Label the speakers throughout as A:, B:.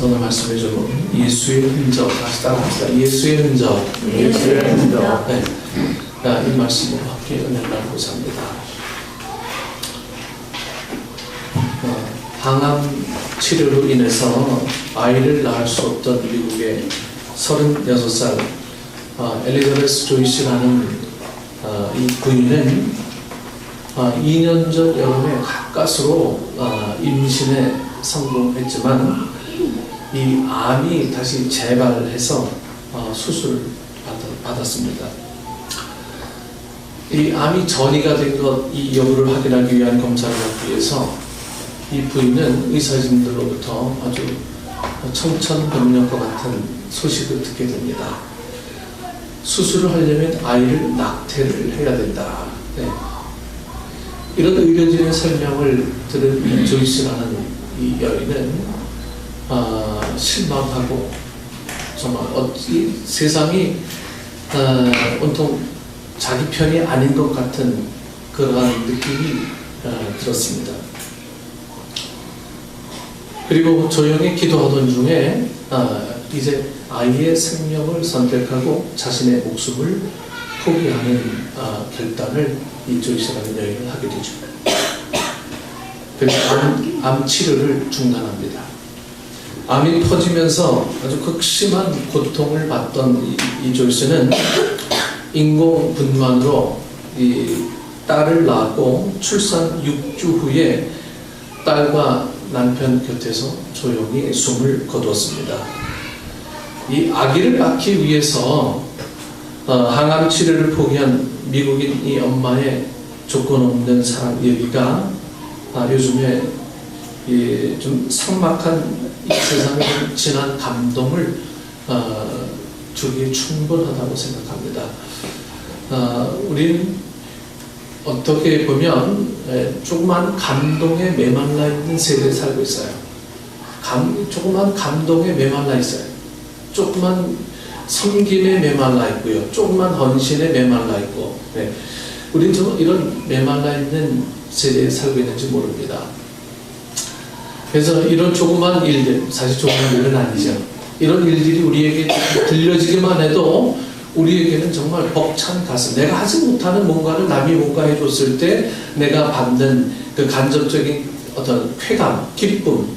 A: 오늘 말씀해 준 예수의 흔적, 다시 따라합시다. 예수의 흔적.
B: 예수의 흔적.
A: 네. 이 말씀으로 함께 은혜를 나누고자 합니다. 항암 치료로 인해서 아이를 낳을 수 없던 미국의 36살 엘리자베스 조이스라는 이 부인은 2년 전 여름에 가까스로 임신에 성공했지만 이 암이 다시 재발해서 수술을 받았습니다. 이 암이 전이가 된 것, 이 여부를 확인하기 위한 검사를 받기 위해서 이 부인은 의사진들로부터 아주 청천벽력과 같은 소식을 듣게 됩니다. 수술을 하려면 아이를 낙태를 해야 된다. 네. 이런 의료진의 설명을 들은 이 조이스라는 이 여인은 실망하고 정말 어찌 세상이 온통 자기 편이 아닌 것 같은 그러한 느낌이 들었습니다. 그리고 조용히 기도하던 중에 이제 아이의 생명을 선택하고 자신의 목숨을 포기하는 결단을 이 조이스라는 여인은 하게 되죠. 그래서 암 치료를 중단합니다. 암이 퍼지면서 아주 극심한 고통을 받던 이 조이스는 인공분만으로 이 딸을 낳고 출산 6주 후에 딸과 남편 곁에서 조용히 숨을 거두었습니다. 이 아기를 낳기 위해서 항암 치료를 포기한 미국인 이 엄마의 조건 없는 사랑 여기가 요즘에 좀 삭막한 이 세상에 진한 감동을 주기에 충분하다고 생각합니다. 우리는 어떻게 보면 조그만 감동에 메말라 있는 세대에 살고 있어요. 조그만 감동에 메말라 있어요. 조그만 섬김에 메말라 있고요. 조그만 헌신에 메말라 있고. 네. 우리는 좀 이런 메말라 있는 세대에 살고 있는지 모릅니다. 그래서 이런 조그만 일들, 사실 조그만 일은 아니죠. 이런 일들이 우리에게 들려지기만 해도 우리에게는 정말 벅찬 가슴, 내가 하지 못하는 뭔가를 남이 뭔가 해줬을 때 내가 받는 그 간접적인 어떤 쾌감, 기쁨,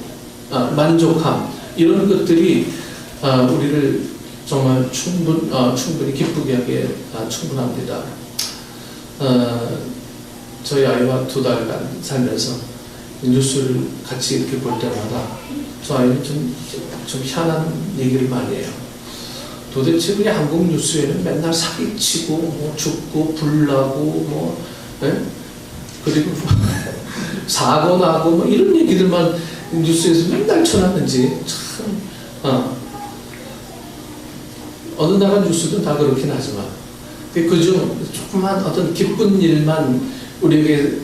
A: 만족함, 이런 것들이 우리를 정말 충분히 기쁘게 하기에 충분합니다. 저희 아이와 2달간 살면서 뉴스를 같이 이렇게 볼 때마다 저 아이는 좀 희한한 얘기를 많이 해요. 도대체 우리 한국 뉴스에는 맨날 사기치고 뭐 죽고 불나고 그리고 사고 나고 뭐 이런 얘기들만 뉴스에서 맨날 쳐놨는지 참 어느 나라 뉴스든 다 그렇긴 하지만 그중 조그만 어떤 기쁜 일만 우리에게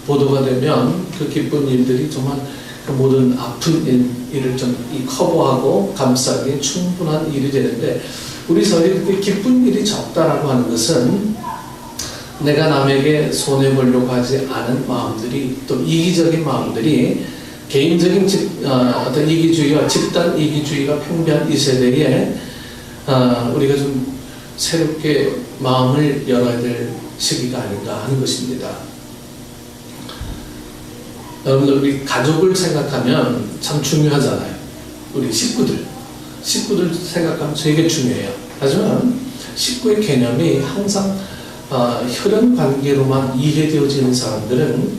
A: 보도가 되면 그 기쁜 일들이 정말 그 모든 아픈 일을 좀 커버하고 감싸기에 충분한 일이 되는데 우리 사회에 그렇게 기쁜 일이 적다라고 하는 것은 내가 남에게 손해보려고 하지 않은 마음들이 또 이기적인 마음들이 개인적인 어떤 이기주의와 집단 이기주의가 팽배한 이 세대에 우리가 좀 새롭게 마음을 열어야 될 시기가 아닌가 하는 것입니다. 여러분들 우리 가족을 생각하면 참 중요하잖아요. 우리 식구들 생각하면 되게 중요해요. 하지만 식구의 개념이 항상 혈연 관계로만 이해되어지는 사람들은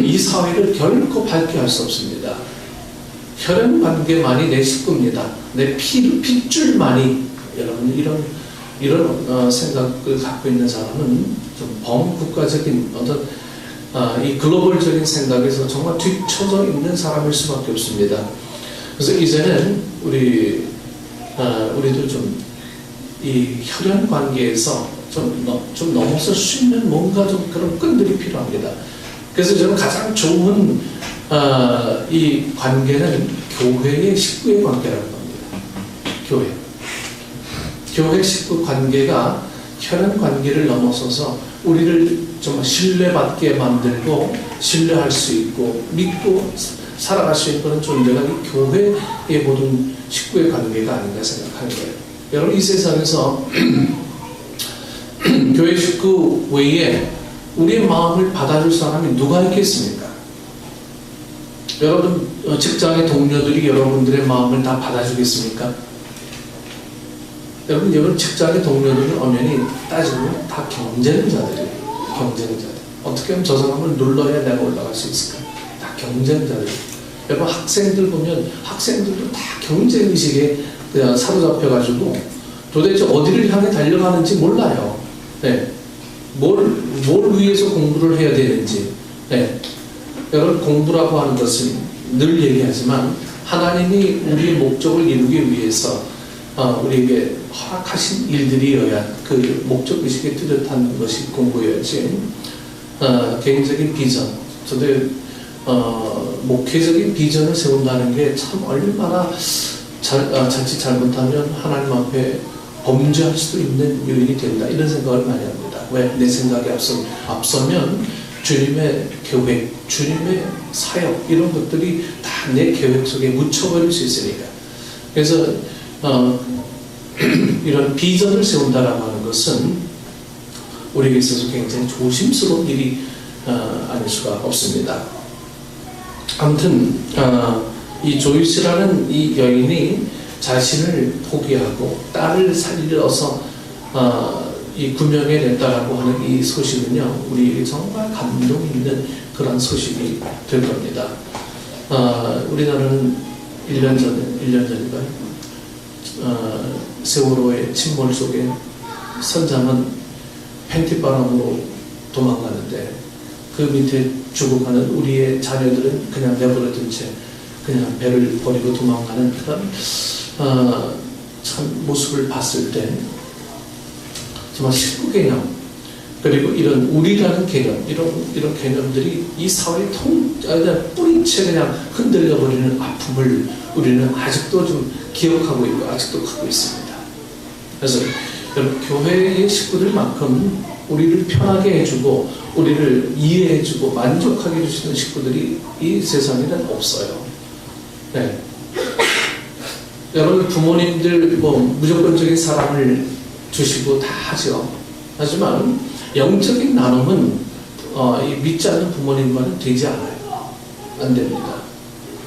A: 이 사회를 결코 밝게 할 수 없습니다. 혈연 관계만이 내 식구입니다. 내 핏줄만이 여러분 이런 생각을 갖고 있는 사람은 좀 범국가적인 어떤 이 글로벌적인 생각에서 정말 뒤쳐져 있는 사람일 수밖에 없습니다. 그래서 이제는 우리도 좀 이 혈연 관계에서 좀 넘어설 수 있는 뭔가 좀 그런 끈들이 필요합니다. 그래서 저는 가장 좋은 이 관계는 교회의 식구의 관계라고 합니다. 교회 식구 관계가 혈연 관계를 넘어서서 우리를 정말 신뢰받게 만들고 신뢰할 수 있고 믿고 살아갈 수 있는 그런 존재가 이 교회의 모든 식구의 관계가 아닌가 생각하는 거예요. 여러분, 이 세상에서 교회 식구 외에 우리의 마음을 받아줄 사람이 누가 있겠습니까? 여러분, 직장의 동료들이 여러분들의 마음을 다 받아주겠습니까? 여러분 직장의 동료들은 엄연히 따지면 다 경쟁자들이에요. 경쟁자들. 어떻게 하면 저 사람을 눌러야 내가 올라갈 수 있을까? 다 경쟁자들. 여러분, 학생들 보면 학생들도 다 경쟁의식에 사로잡혀가지고 도대체 어디를 향해 달려가는지 몰라요. 네. 뭘 위해서 공부를 해야 되는지. 네. 여러분, 공부라고 하는 것은 늘 얘기하지만 하나님이 우리의 목적을 이루기 위해서 우리에게 허락하신 일들이어야 그 목적의식에 뚜렷한 것이 공부여야지. 개인적인 비전, 저도 목회적인 비전을 세운다는 게 참 얼마나 자칫 잘못하면 하나님 앞에 범죄할 수도 있는 요인이 된다, 이런 생각을 많이 합니다. 왜? 내 생각이 앞서면 주님의 계획, 주님의 사역, 이런 것들이 다 내 계획 속에 묻혀버릴 수 있으니까. 그래서 이런 비전을 세운다라고 하는 것은 우리에게 있어서 굉장히 조심스러운 일이 아닐 수가 없습니다. 아무튼 이 조이스라는 이 여인이 자신을 포기하고 딸을 살려서 이 구명에 냈다라고 하는 이 소식은요, 우리에게 정말 감동 있는 그런 소식이 될 겁니다. 우리나라는 1년 전인가요? 세월호의 침몰 속에 선장은 팬티바람으로 도망가는데 그 밑에 죽어가는 우리의 자녀들은 그냥 내버려둔 채 그냥 배를 버리고 도망가는 그런 참 모습을 봤을 때 정말 식구 개념, 그리고 이런 우리라는 개념, 이런 개념들이 이 사회의 뿌리채 그냥 흔들려 버리는 아픔을 우리는 아직도 좀 기억하고 있고 아직도 갖고 있습니다. 그래서 여러분, 교회의 식구들만큼 우리를 편하게 해주고 우리를 이해해주고 만족하게 해주시는 식구들이 이 세상에는 없어요. 네. 여러분, 부모님들 무조건적인 사랑을 주시고 다 하죠. 하지만 영적인 나눔은 믿지 않는 부모님과는 되지 않아요. 안 됩니다.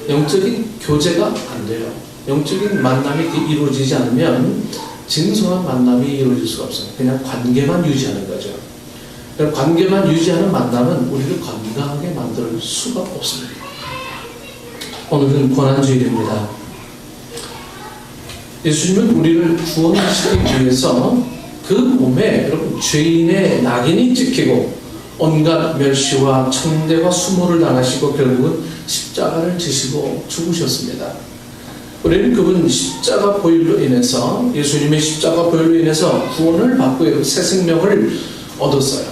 A: 영적인 교제가 안 돼요. 영적인 만남이 이루어지지 않으면 진솔한 만남이 이루어질 수가 없어요. 그냥 관계만 유지하는 거죠. 관계만 유지하는 만남은 우리를 건강하게 만들 수가 없습니다. 오늘은 고난주일입니다. 예수님은 우리를 구원시키기 위해서 그 몸에 여러분 죄인의 낙인이 찍히고 온갖 멸시와 천대와 수모를 당하시고 결국은 십자가를 지시고 죽으셨습니다. 우리는 그분 십자가 보혈로 인해서, 예수님의 십자가 보혈로 인해서 구원을 받고 새 생명을 얻었어요.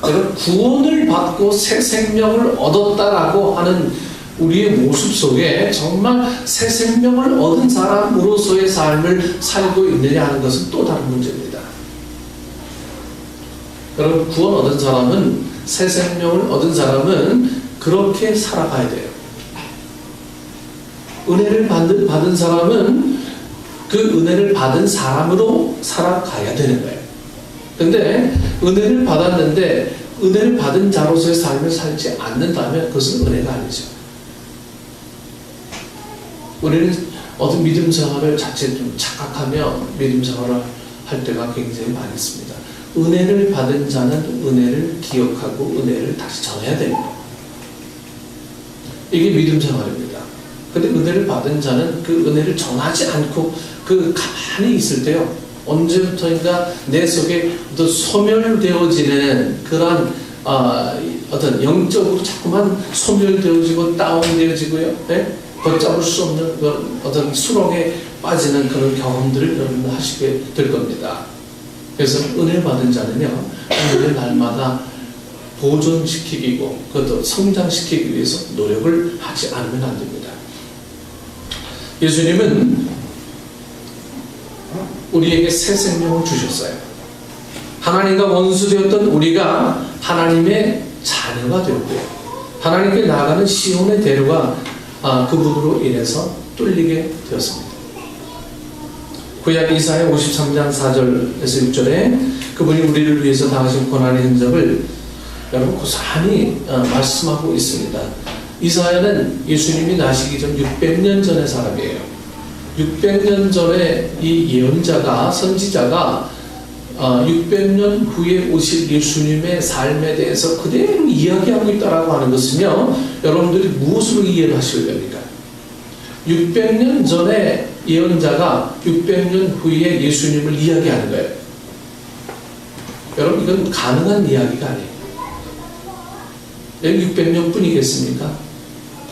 A: 여러분, 구원을 받고 새 생명을 얻었다라고 하는 우리의 모습 속에 정말 새 생명을 얻은 사람으로서의 삶을 살고 있느냐 하는 것은 또 다른 문제입니다. 여러분, 구원 얻은 사람은, 새 생명을 얻은 사람은 그렇게 살아가야 돼요. 은혜를 받은 사람은 그 은혜를 받은 사람으로 살아가야 되는 거예요. 근데 은혜를 받았는데 은혜를 받은 자로서의 삶을 살지 않는다면 그것은 은혜가 아니죠. 우리는 어떤 믿음 생활을 자칫 좀 착각하며 믿음 생활을 할 때가 굉장히 많이 있습니다. 은혜를 받은 자는 은혜를 기억하고 은혜를 다시 전해야 됩니다. 이게 믿음 생활입니다. 근데 은혜를 받은 자는 그 은혜를 전하지 않고 가만히 있을 때요, 언제부터인가 내 속에 어떤 소멸되어지는 그런 어떤 영적으로 자꾸만 소멸되어지고 다운되어지고요, 네? 걷잡을 수 없는 그런 어떤 수렁에 빠지는 그런 경험들을 여러분 하시게 될 겁니다. 그래서 은혜를 받은 자는요, 은혜를 날마다 보존시키고 그것도 성장시키기 위해서 노력을 하지 않으면 안 됩니다. 예수님은 우리에게 새 생명을 주셨어요. 하나님과 원수되었던 우리가 하나님의 자녀가 되었고요. 하나님께 나아가는 시온의 대로가 그분으로 인해서 뚫리게 되었습니다. 구약 이사야 53장 4절에서 6절에 그분이 우리를 위해서 당하신 고난의 흔적을 여러분 고스란히 말씀하고 있습니다. 이사야는 예수님이 나시기 전 600년 전의 사람이에요. 600년 전에 이 예언자가, 선지자가 600년 후에 오실 예수님의 삶에 대해서 그대로 이야기하고 있다라고 하는 것은요, 여러분들이 무엇으로 이해를 하셔야 됩니까? 600년 전에 예언자가 600년 후에 예수님을 이야기하는 거예요. 여러분, 이건 가능한 이야기가 아니에요. 왜 600년 뿐이겠습니까?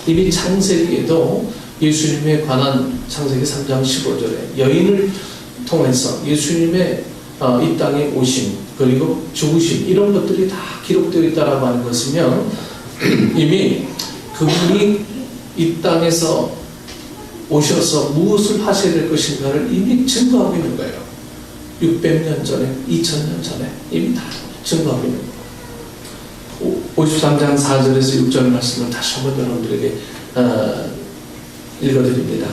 A: 이미 창세기에도 예수님에 관한 창세기 3장 15절에 여인을 통해서 예수님의 이 땅에 오심, 그리고 죽으심, 이런 것들이 다 기록되어 있다라고 하는 것은요, 이미 그분이 이 땅에서 오셔서 무엇을 하셔야 될 것인가를 이미 증거하고 있는 거예요. 600년 전에, 2000년 전에 이미 다 증거하고 있는 거예요. 53장 4절에서 6절 말씀을 다시 한번 여러분들에게 읽어드립니다.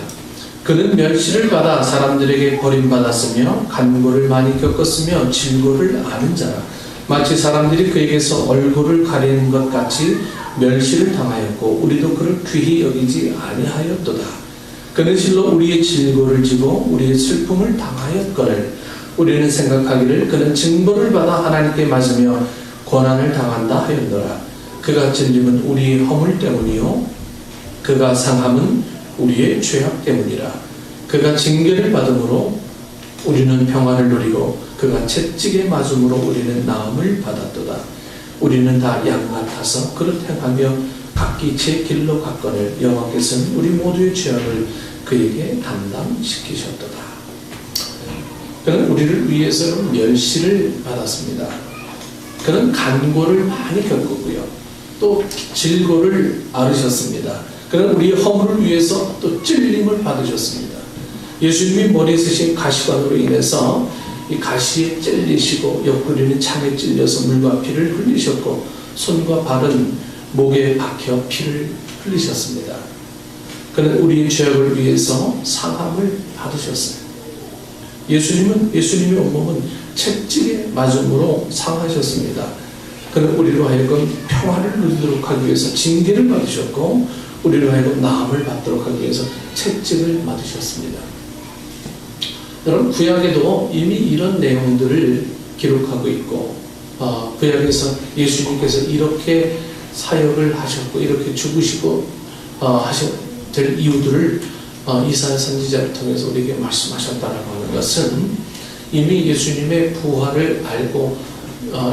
A: 그는 멸시를 받아 사람들에게 버림받았으며 간고를 많이 겪었으며 질고를 아는 자라. 마치 사람들이 그에게서 얼굴을 가리는 것 같이 멸시를 당하였고 우리도 그를 귀히 여기지 아니하였도다. 그는 실로 우리의 질고를 지고 우리의 슬픔을 당하였거늘 우리는 생각하기를 그는 징벌을 받아 하나님께 맞으며 고난을 당한다 하였노라. 그가 찔림은 우리의 허물 때문이요 그가 상함은 우리의 죄악 때문이라. 그가 징계를 받음으로 우리는 평안을 누리고 그가 채찍에 맞음으로 우리는 나음을 받았도다. 우리는 다 양 같아서 그릇 행하며 각기 제 길로 갔거늘 여호와께서는 우리 모두의 죄악을 그에게 담당시키셨도다. 그는 우리를 위해서 멸시를 받았습니다. 그는 간고를 많이 겪었고요. 또 질고를 앓으셨습니다. 그는 우리의 허물을 위해서 또 찔림을 받으셨습니다. 예수님이 머리에 쓰신 가시관으로 인해서 이 가시에 찔리시고 옆구리는 창에 찔려서 물과 피를 흘리셨고 손과 발은 목에 박혀 피를 흘리셨습니다. 그는 우리의 죄악을 위해서 상함을 받으셨어요. 예수님의 온몸은 채찍에 맞음으로 상하셨습니다. 그는 우리로 하여금 평화를 누리도록 하기 위해서 징계를 받으셨고 우리로 하여금 나음을 받도록 하기 위해서 채찍을 맞으셨습니다. 여러분, 구약에도 이미 이런 내용들을 기록하고 있고 구약에서 예수님께서 이렇게 사역을 하셨고 이렇게 죽으시고 하셔야 될 이유들을 이사야 선지자를 통해서 우리에게 말씀하셨다라고 하는 것은 이미 예수님의 부활을 알고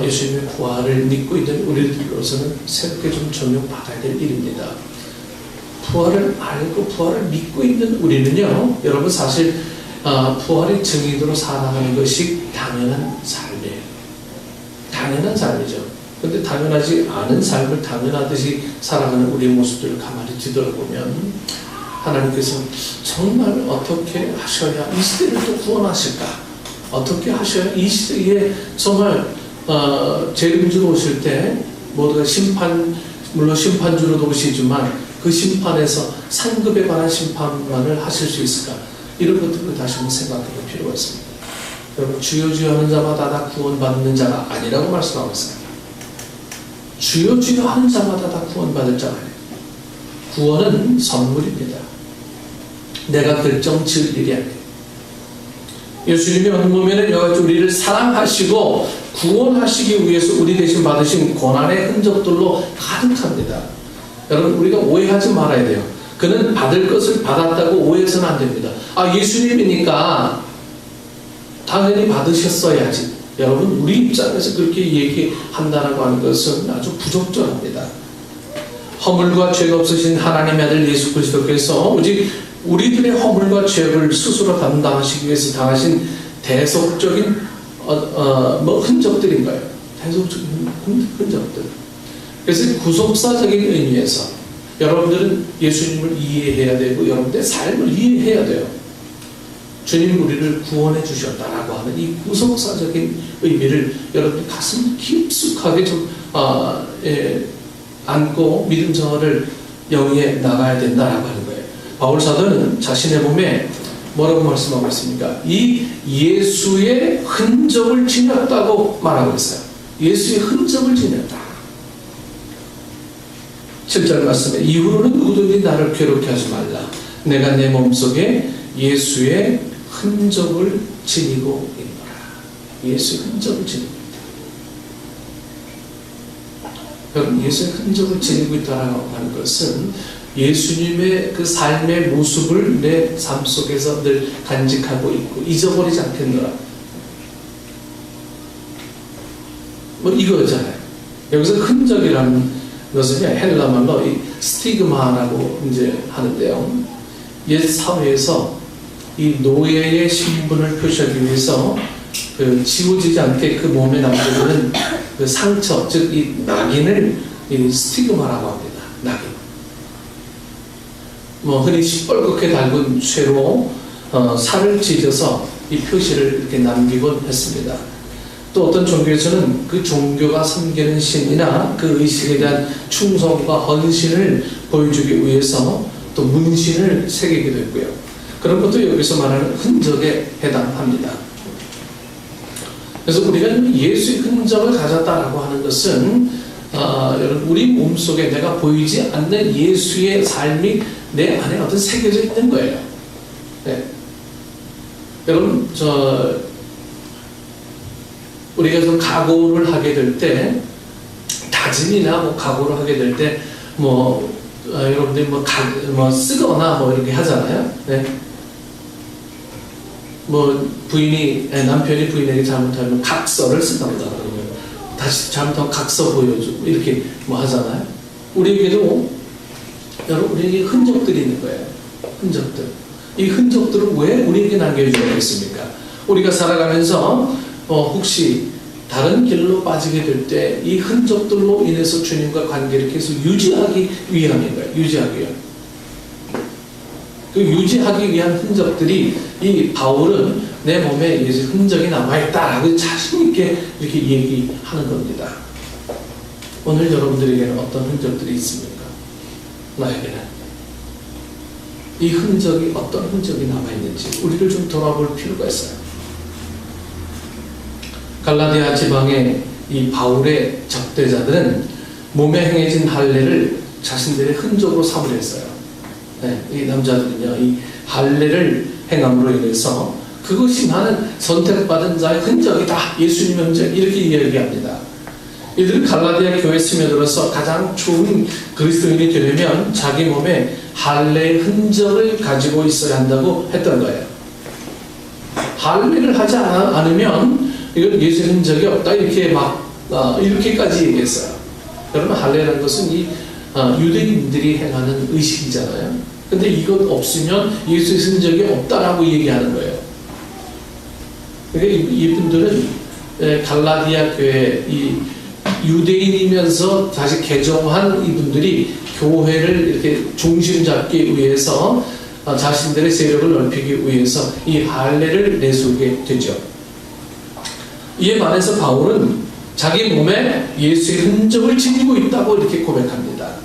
A: 예수님의 부활을 믿고 있는 우리들로서는 새롭게 좀 적용받아야 될 일입니다. 부활을 알고 부활을 믿고 있는 우리는요, 여러분 사실 부활의 증인으로 살아가는 것이 당연한 삶이에요. 당연한 삶이죠. 그런데 당연하지 않은 삶을 당연하듯이 살아가는 우리의 모습들을 가만히 뒤돌아보면 하나님께서 정말 어떻게 하셔야 이 시대를 또 구원하실까? 어떻게 하셔야 이 시대에 정말 재림주로 오실 때 모두가 물론 심판주로도 오시지만 그 심판에서 상급에 관한 심판만을 하실 수 있을까? 이런 것들을 다시 한번 생각해 볼 필요가 있습니다. 여러분, 주여 주여 하는 자마다 다 구원받는 자가 아니라고 말씀하고 있습니다. 주여 주여 하는 자마다 다 구원받을 자가 아니에요. 구원은 선물입니다. 내가 결정 지을 일이 아니에요. 예수님이 온몸에는 여기까지 우리를 사랑하시고 구원하시기 위해서 우리 대신 받으신 고난의 흔적들로 가득합니다. 여러분, 우리가 오해하지 말아야 돼요. 그는 받을 것을 받았다고 오해해서는 안 됩니다. 예수님이니까 당연히 받으셨어야지. 여러분, 우리 입장에서 그렇게 얘기한다라고 하는 것은 아주 부적절합니다. 허물과 죄가 없으신 하나님의 아들 예수 그리스도께서 오직 우리들의 허물과 죄를 스스로 담당하시기 위해서 당하신 대속적인 흔적들인 거예요. 대속적인 흔적들. 그래서 구속사적인 의미에서 여러분들은 예수님을 이해해야 되고 여러분들의 삶을 이해해야 돼요. 주님 우리를 구원해 주셨다라고 하는 이 구속사적인 의미를 여러분들 가슴 깊숙하게 좀 안고 믿음 생활을 영위해 나가야 된다라고 하는 거예요. 바울 사도는 자신의 몸에 뭐라고 말씀하고 있습니까? 이 예수의 흔적을 지녔다고 말하고 있어요. 예수의 흔적을 지녔다. 7절 말씀에 이후로는 누구든지 나를 괴롭게 하지 말라. 내가 내 몸속에 예수의 흔적을 지니고 있노라. 예수의 흔적을 지니고 있다. 여러분, 예수의 흔적을 지니고 있다라고 하는 것은 예수님의 그 삶의 모습을 내 삶 속에서 늘 간직하고 있고 잊어버리지 않겠노라. 뭐 이거잖아요. 여기서 흔적이라는 것은 헬라 말로 이 스티그마라고 이제 하는데요. 옛 사회에서 이 노예의 신분을 표시하기 위해서 그 지워지지 않게 그 몸에 남겨두는 그 상처, 즉 이 낙인을 이 스티그마라고 합니다. 낙인. 뭐 흔히 시뻘겋게 달군 쇠로 살을 찢어서 이 표시를 이렇게 남기곤 했습니다. 또 어떤 종교에서는 그 종교가 섬기는 신이나 그 의식에 대한 충성과 헌신을 보여주기 위해서 또 문신을 새기기도 했고요. 그런 것도 여기서 말하는 흔적에 해당합니다. 그래서 우리가 예수의 흔적을 가졌다라고 하는 것은 여러분 우리 몸속에 내가 보이지 않는 예수의 삶이 내 안에 어떤 새겨져 있는 거예요. 네. 여러분 우리가 좀 각오를 하게 될 때 다짐이나 뭐 각오를 하게 될 때 여러분들이 쓰거나 뭐 이렇게 하잖아요. 네. 남편이 부인에게 잘못하면 각서를 쓴답니다. 다시 잘못하면 각서 보여주고 이렇게 하잖아요. 우리에게도 여러분 우리에게 흔적들이 있는 거예요. 흔적들. 이 흔적들을 왜 우리에게 남겨주고 있습니까? 우리가 살아가면서 혹시 다른 길로 빠지게 될 때 이 흔적들로 인해서 주님과 관계를 계속 유지하기 위함인 거예요. 유지하기 위함. 그 유지하기 위한 흔적들이 이 바울은 내 몸에 예수 흔적이 남아있다라고 자신있게 이렇게 얘기하는 겁니다. 오늘 여러분들에게는 어떤 흔적들이 있습니까? 나에게는 이 흔적이 어떤 흔적이 남아있는지 우리를 좀 돌아볼 필요가 있어요. 갈라디아 지방의 이 바울의 적대자들은 몸에 행해진 할례를 자신들의 흔적으로 삼으려 했어요. 네, 이 남자들은요, 이 할례를 행함으로 인해서 그것이 나는 선택받은 자의 흔적이다. 예수님의 흔적. 이렇게 이야기합니다. 이들은 갈라디아 교회에 스며들어서 가장 좋은 그리스도인이 되려면 자기 몸에 할례의 흔적을 가지고 있어야 한다고 했던 거예요. 할례를 하지 않으면 이건 예수의 흔적이 없다. 이렇게 이렇게까지 얘기했어요. 여러분, 할례라는 것은 이 유대인들이 행하는 의식이잖아요. 근데 이것 없으면 예수의 흔적이 없다라고 얘기하는 거예요. 그러니까 이분들은 갈라디아 교회 이 유대인이면서 다시 개종한 이분들이 교회를 이렇게 중심 잡기 위해서 자신들의 세력을 넓히기 위해서 이 할례를 내세우게 되죠. 이에 반해서 바울은 자기 몸에 예수의 흔적을 지니고 있다고 이렇게 고백합니다.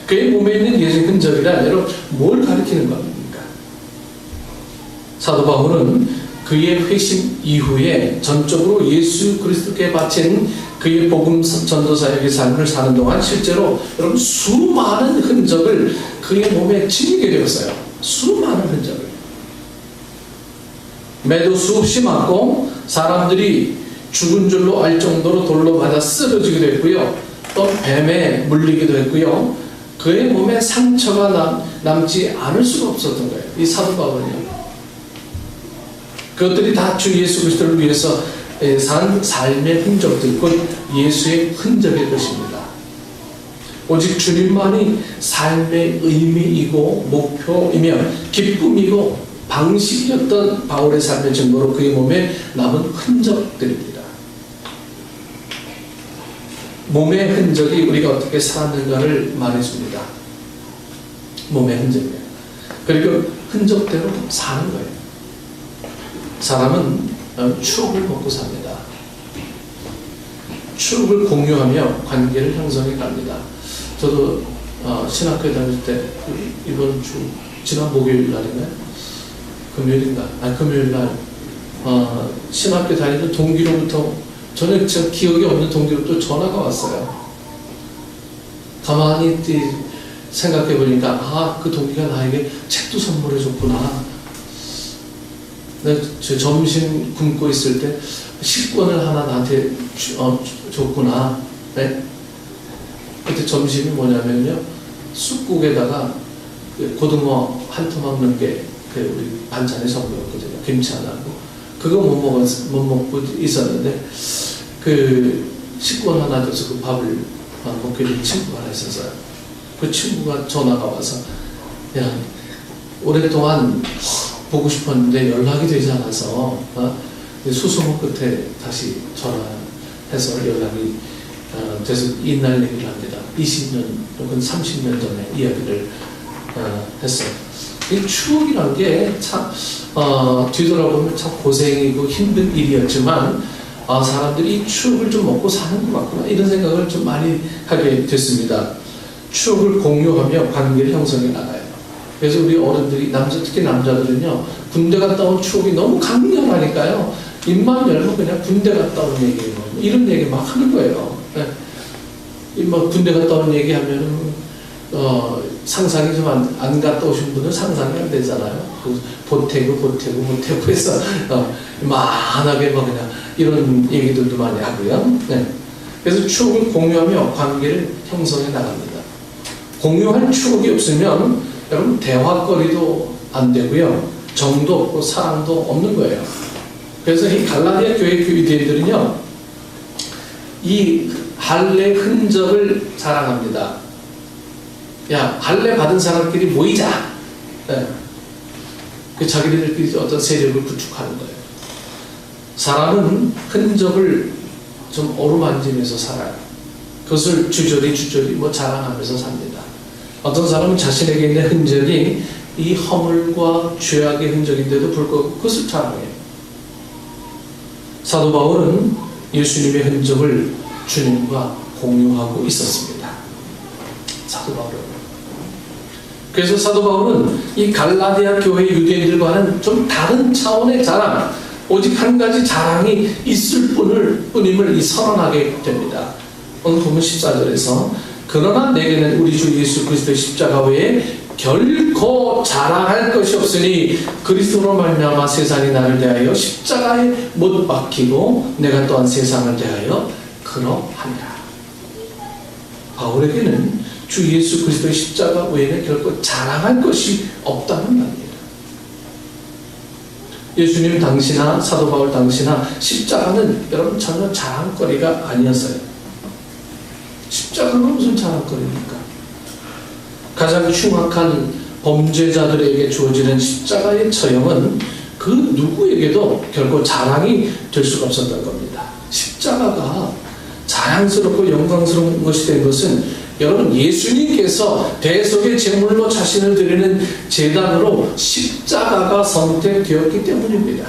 A: 그의 몸에 있는 예수의 흔적이란 여러분 뭘 가리키는 겁니까? 사도 바울은 그의 회심 이후에 전적으로 예수 그리스도께 바친 그의 복음 전도사역의 삶을 사는 동안 실제로 여러분 수많은 흔적을 그의 몸에 지니게 되었어요. 수많은 흔적을. 매도 수없이 맞고 사람들이 죽은 줄로 알 정도로 돌로 맞아 쓰러지기도 했고요. 또 뱀에 물리기도 했고요. 그의 몸에 상처가 남지 않을 수가 없었던 거예요. 이 사도 바울은요. 그것들이 다 주 예수 그리스도를 위해서 산 삶의 흔적들, 곧 예수의 흔적일 것입니다. 오직 주님만이 삶의 의미이고 목표이며 기쁨이고 방식이었던 바울의 삶의 증거로 그의 몸에 남은 흔적들입니다. 몸의 흔적이 우리가 어떻게 살았는가를 말해줍니다. 몸의 흔적이에요. 그리고 흔적대로 사는 거예요. 사람은 추억을 먹고 삽니다. 추억을 공유하며 관계를 형성해 갑니다. 저도 신학교에 다닐 때 이번 주 지난 목요일 날인가요? 금요일인가? 금요일 날 신학교 다니던 동기로부터 전에 저 기억이 없는 동기로부터 전화가 왔어요. 가만히 생각해 보니까 그 동기가 나에게 책도 선물해 줬구나. 저 점심 굶고 있을 때 식권을 하나 나한테 줬구나. 네? 그때 점심이 뭐냐면요, 쑥국에다가 고등어 한 토막 넣은 게 우리 반찬의 선물이었거든요. 김치 안 하고. 그거 못 먹고 있었는데, 식권 하나 줘서 그 밥을 먹게 된 친구가 하나 있었어요. 그 친구가 전화가 와서, 야, 오랫동안 보고 싶었는데 연락이 되지 않아서, 수소문 끝에 다시 전화해서 연락이 돼서 옛날 얘기를 합니다. 20년 혹은 30년 전에 이야기를 했어요. 이 추억이란 게 참 뒤돌아보면 참 고생이고 힘든 일이었지만 사람들이 추억을 좀 먹고 사는 것 같구나 이런 생각을 좀 많이 하게 됐습니다. 추억을 공유하며 관계를 형성해 나가요. 그래서 우리 어른들이 특히 남자들은요, 군대 갔다 온 추억이 너무 강렬하니까요, 입만 열면 그냥 군대 갔다 온 얘기예요. 이런 얘기 막 하는 거예요. 네. 군대 갔다 온 얘기 하면은 상상이 좀 안 갔다 오신 분은 상상이 안 되잖아요. 보태고 해서 만하게 그냥 이런 얘기들도 많이 하고요. 네. 그래서 추억을 공유하며 관계를 형성해 나갑니다. 공유할 추억이 없으면 여러분 대화거리도 안 되고요, 정도 없고 사랑도 없는 거예요. 그래서 이 갈라디아 교회 유대인들은요, 이 할례 흔적을 자랑합니다. 야, 할례 받은 사람끼리 모이자. 네. 자기들끼리 어떤 세력을 구축하는 거예요. 사람은 흔적을 좀 어루만지면서 살아요. 그것을 주저리 자랑하면서 삽니다. 어떤 사람은 자신에게 있는 흔적이 이 허물과 죄악의 흔적인데도 불구하고 그것을 자랑해요. 사도 바울은 예수님의 흔적을 주님과 공유하고 있었습니다. 사도 바울은. 그래서 사도 바울은 이 갈라디아 교회 유대인들과는 좀 다른 차원의 자랑, 오직 한 가지 자랑이 있을 뿐임을 선언하게 됩니다. 오늘 보면 14절에서 그러나 내게는 우리 주 예수 그리스도의 십자가 외에 결코 자랑할 것이 없으니 그리스도로 말미암아 세상이 나를 대하여 십자가에 못 박히고 내가 또한 세상을 대하여 그러하니라. 바울에게는 주 예수 그리스도의 십자가 외에는 결코 자랑할 것이 없다는 말입니다. 예수님 당시나 사도 바울 당시나 십자가는 여러분 전혀 자랑거리가 아니었어요. 십자가가 무슨 자랑거리입니까? 가장 흉악한 범죄자들에게 주어지는 십자가의 처형은 그 누구에게도 결코 자랑이 될 수가 없었던 겁니다. 십자가가 자랑스럽고 영광스러운 것이 된 것은 여러분 예수님께서 대속의 제물로 자신을 드리는 제단으로 십자가가 선택되었기 때문입니다.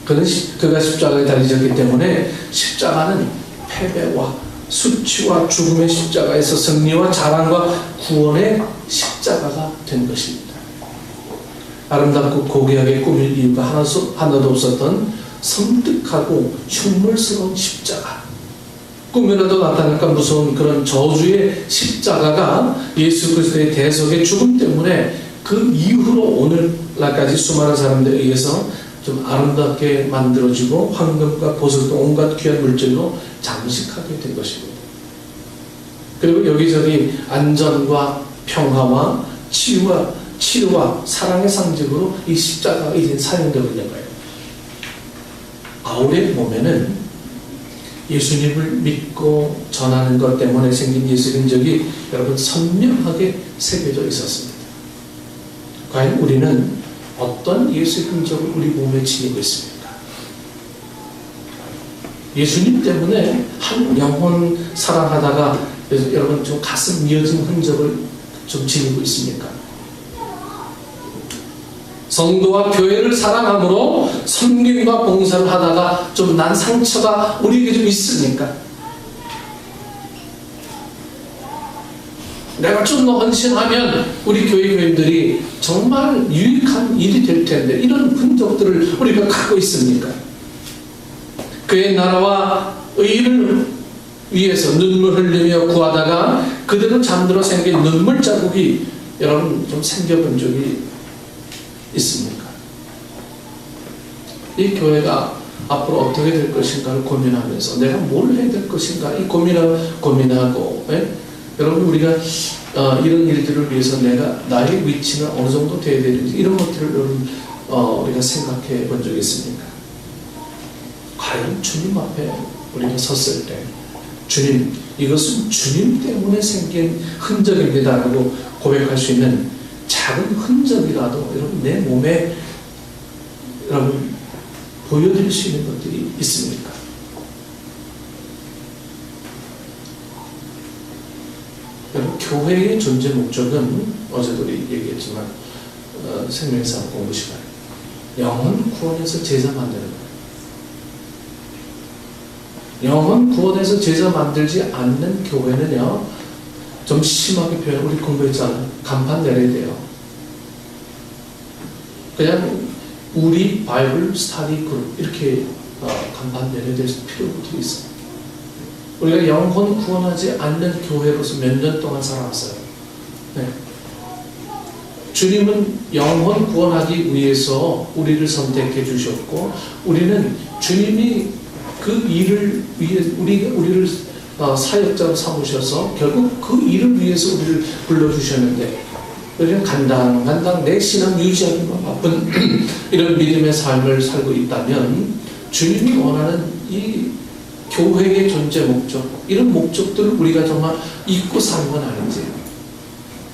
A: 그가 십자가에 달리셨기 때문에 십자가는 패배와 수치와 죽음의 십자가에서 승리와 자랑과 구원의 십자가가 된 것입니다. 아름답고 고귀하게 꾸밀 이유가 하나도 없었던 섬뜩하고 흉물스러운 십자가, 꿈이라도 나타날까 무서운 그런 저주의 십자가가 예수 그리스도의 대속의 죽음 때문에 그 이후로 오늘날까지 수많은 사람들에 의해서 좀 아름답게 만들어지고 황금과 보석도 온갖 귀한 물질로 장식하게 된 것입니다. 그리고 여기저기 안전과 평화와 치유와 사랑의 상징으로 이 십자가가 이제 사용되고 있는 거예요. 바울의 몸에는 예수님을 믿고 전하는 것 때문에 생긴 예수 흔적이 여러분 선명하게 새겨져 있었습니다. 과연 우리는 어떤 예수 흔적을 우리 몸에 지니고 있습니까? 예수님 때문에 한 영혼 사랑하다가 여러분 좀 가슴 미어진 흔적을 좀 지니고 있습니까? 성도와 교회를 사랑함으로 섬김과 봉사를 하다가 좀 난 상처가 우리에게 좀 있습니까? 내가 좀 더 헌신하면 우리 교회 교인들이 정말 유익한 일이 될 텐데 이런 흔적들을 우리가 갖고 있습니까? 그의 나라와 의를 위해서 눈물 흘리며 구하다가 그대로 잠들어 생긴 눈물 자국이 여러분 좀 생겨본 적이 있습니까? 이 교회가 앞으로 어떻게 될 것인가를 고민하면서 내가 뭘 해야 될 것인가 이 고민하고 여러분 우리가 이런 일들을 위해서 내가 나의 위치는 어느 정도 돼야 되는지 이런 것들을 여러분 우리가 생각해 본 적이 있습니까? 과연 주님 앞에 우리가 섰을 때 주님 이것은 주님 때문에 생긴 흔적입니다라고 고백할 수 있는 작은 흔적이라도 여러분 내 몸에 여러분 보여드릴 수 있는 것들이 있습니까? 여러분 교회의 존재 목적은 어제도 우리 얘기했지만 생명상 공부 시간 영혼 구원해서 제자 만드는 거예요. 영혼 구원해서 제자 만들지 않는 교회는요 좀 심하게 표현 우리 공부했잖아요. 간판 내려야 돼요. 그냥 우리 바이블 스터디 그룹 이렇게 간판 내려야 될 필요가 있어요. 우리가 영혼 구원하지 않는 교회로서 몇 년 동안 살아왔어요. 네. 주님은 영혼 구원하기 위해서 우리를 선택해 주셨고 우리는 주님이 그 일을 위해 우리를 사역자로 삼으셔서 결국 그 일을 위해서 우리를 불러주셨는데 우리는 간당 내 신앙 유지하기만 바쁜 이런 믿음의 삶을 살고 있다면 주님이 원하는 이 교회의 존재 목적 이런 목적들을 우리가 정말 잊고 사는 건 아닌지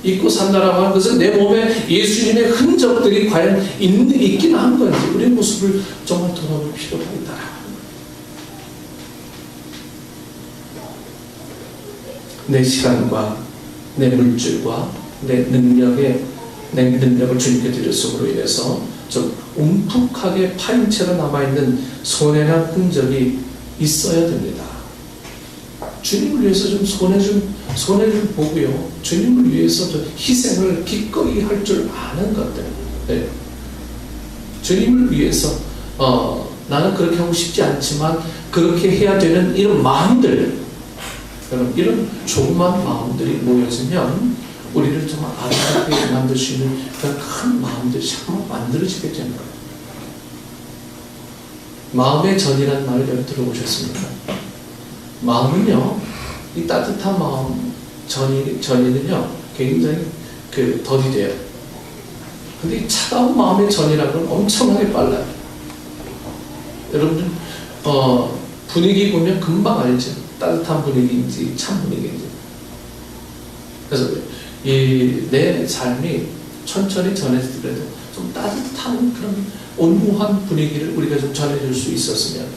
A: 잊고 산다라고 하는 것은 내 몸에 예수님의 흔적들이 과연 있긴 한 건지 우리의 모습을 정말 돌아볼 필요가 있다. 내 시간과 내 물질과 내 능력을 주님께 드렸음으로 인해서 좀 움푹하게 파인 채로 남아있는 손해나 흔적이 있어야 됩니다. 주님을 위해서 좀 손해를 보고요. 주님을 위해서 좀 희생을 기꺼이 할 줄 아는 것들. 네. 주님을 위해서 나는 그렇게 하고 싶지 않지만 그렇게 해야 되는 이런 마음들 여러분 이런 조그만 마음들이 모여지면 우리를 정말 아름답게 만들 수 있는 그런 큰 마음들이 자꾸 만들어지게 되는 거예요. 마음의 전이라는 말을 여러분 들어보셨습니까? 마음은요, 이 따뜻한 마음 전이는요 굉장히 더디돼요. 근데 이 차가운 마음의 전이라는 건 엄청나게 빨라요. 여러분들 분위기 보면 금방 알죠. 따뜻한 분위기인지 참 분위기인지. 그래서 내 삶이 천천히 전해지더라도 좀 따뜻한 그런 온무한 분위기를 우리가 좀 전해줄 수 있었으면